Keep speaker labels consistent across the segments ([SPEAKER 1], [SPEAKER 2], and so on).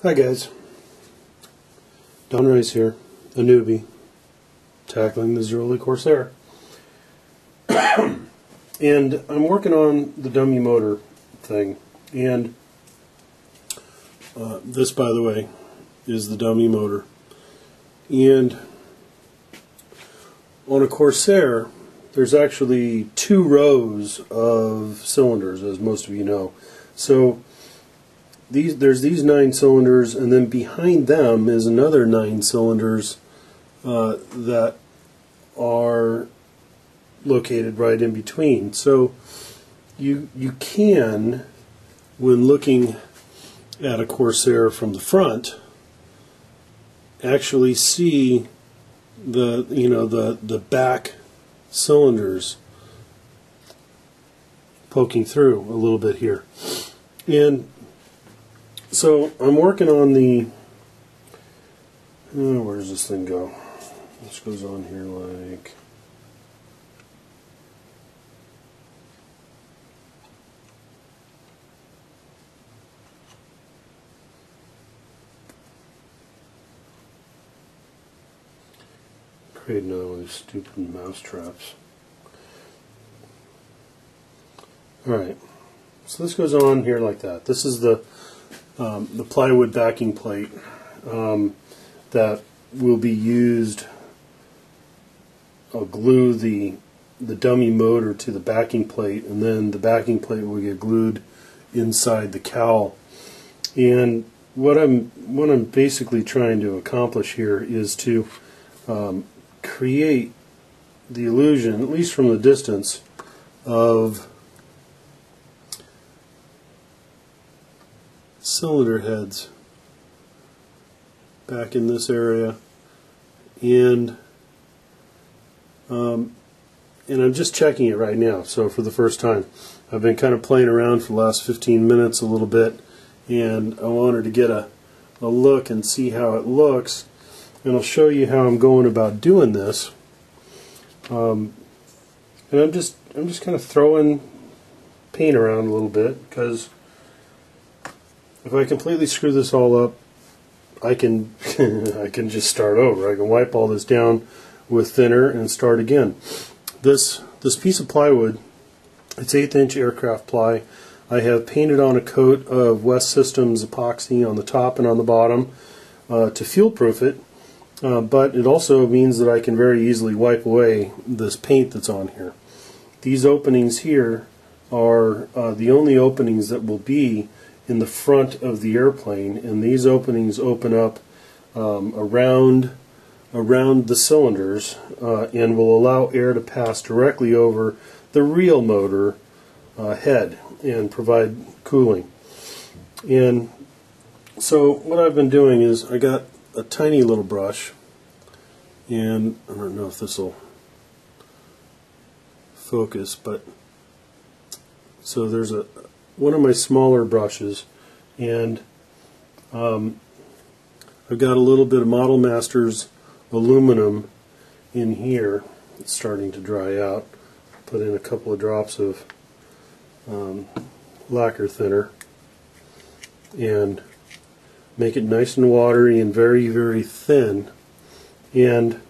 [SPEAKER 1] Hi guys, Don Rice here, a newbie, tackling the Zeroli Corsair. And I'm working on the dummy motor thing, and this, by the way, is the dummy motor. And on a Corsair, there's actually 2 rows of cylinders, as most of you know. So there's these 9 cylinders, and then behind them is another 9 cylinders that are located right in between. So you can, when looking at a Corsair from the front, actually see the back cylinders poking through a little bit here. And so I'm working on the, where does this thing go? This goes on here like, create another one of these stupid mouse traps. Alright, so this goes on here like that. This is the plywood backing plate that will be used. I'll glue the dummy motor to the backing plate, and then the backing plate will get glued inside the cowl. And what I'm basically trying to accomplish here is to create the illusion, at least from the distance, of cylinder heads back in this area, and I'm just checking it right now, so for the first time. I've been kind of playing around for the last 15 minutes a little bit, and I wanted to get a look and see how it looks, and I'll show you how I'm going about doing this. And I'm just kind of throwing paint around a little bit, because if I completely screw this all up, I can I can just start over. I can wipe all this down with thinner and start again. This piece of plywood, it's 1/8" aircraft ply. I have painted on a coat of West Systems epoxy on the top and on the bottom to fuel proof it, but it also means that I can very easily wipe away this paint that's on here. These openings here are the only openings that will be in the front of the airplane, and these openings open up around the cylinders and will allow air to pass directly over the real motor head and provide cooling. And so what I've been doing is I got a tiny little brush, and I don't know if this will focus, but so there's one of my smaller brushes, and I've got a little bit of Model Masters aluminum in here. It's starting to dry out. Put in a couple of drops of lacquer thinner and make it nice and watery and very, very thin. And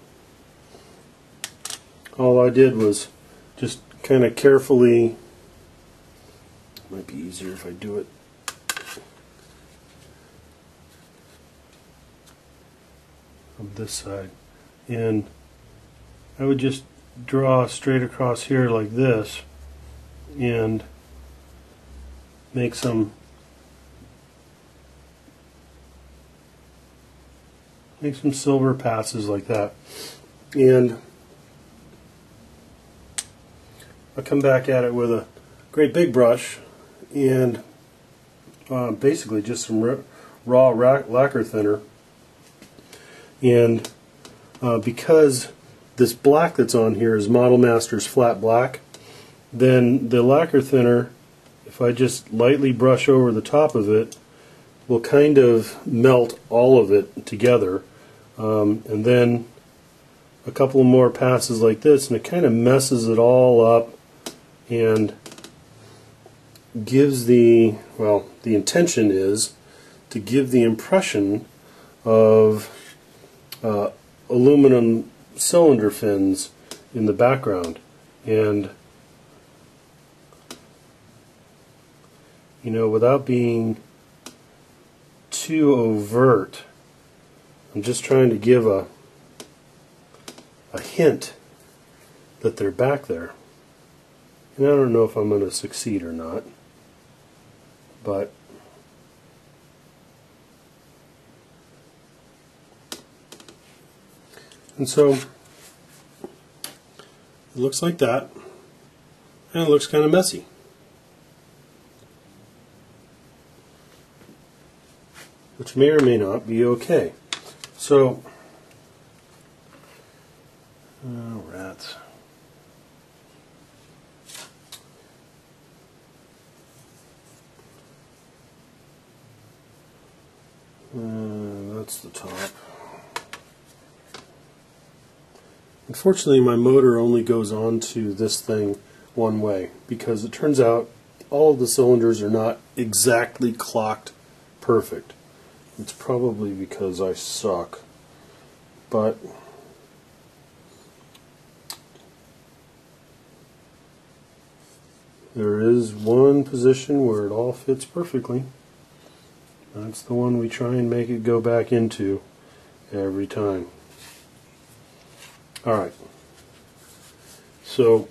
[SPEAKER 1] all I did was just kind of carefully, might be easier if I do it from this side, and I would just draw straight across here like this and make some silver passes like that, and I'll come back at it with a great big brush and basically just some raw lacquer thinner. And because this black that's on here is Model Masters flat black, then the lacquer thinner, if I just lightly brush over the top of it, will kind of melt all of it together. And then a couple more passes like this, and it kind of messes it all up and gives the intention is to to give the impression of aluminum cylinder fins in the background. And you know, without being too overt, I'm just trying to give a hint that they're back there. And I don't know if I'm going to succeed or not, but and so it looks like that, and it looks kind of messy. Which may or may not be okay. So, oh, rats. That's the top. Unfortunately, my motor only goes on to this thing one way, because it turns out all of the cylinders are not exactly clocked perfect. It's probably because I suck, but there is one position where it all fits perfectly. That's the one we try and make it go back into every time. Alright, so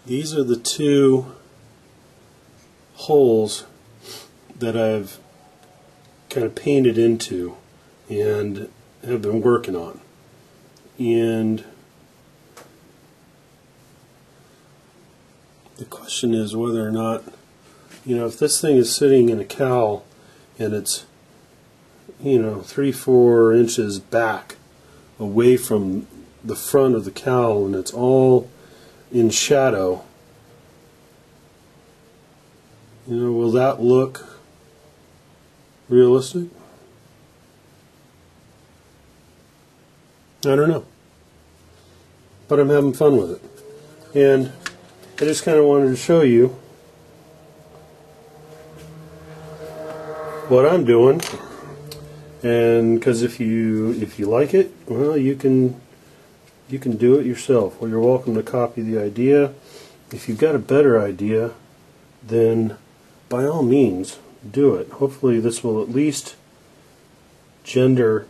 [SPEAKER 1] these are the two holes that I've kind of painted into and have been working on. And the question is whether or not, you know, if this thing is sitting in a cowl and it's, you know, 3-4 inches back away from the front of the cowl and it's all in shadow, you know, will that look realistic? I don't know, but I'm having fun with it, and I just kind of wanted to show you what I'm doing, and because if you like it, well, you can do it yourself. Well, you're welcome to copy the idea. If you've got a better idea, then by all means do it. Hopefully this will at least gender,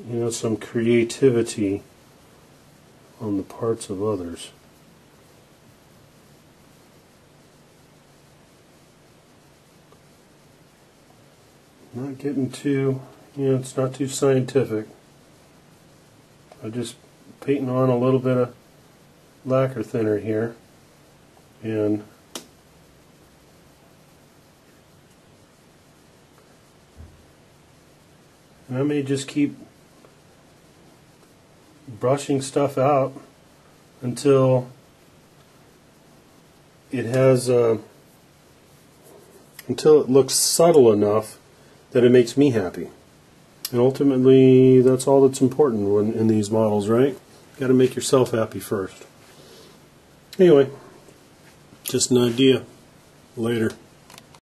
[SPEAKER 1] you know, some creativity on the parts of others. Not getting too, you know, it's not too scientific. I just painting on a little bit of lacquer thinner here, and I may just keep brushing stuff out until it has until it looks subtle enough that it makes me happy. And ultimately, that's all that's important when in these models, right? Got to make yourself happy first. Anyway, just an idea. Later.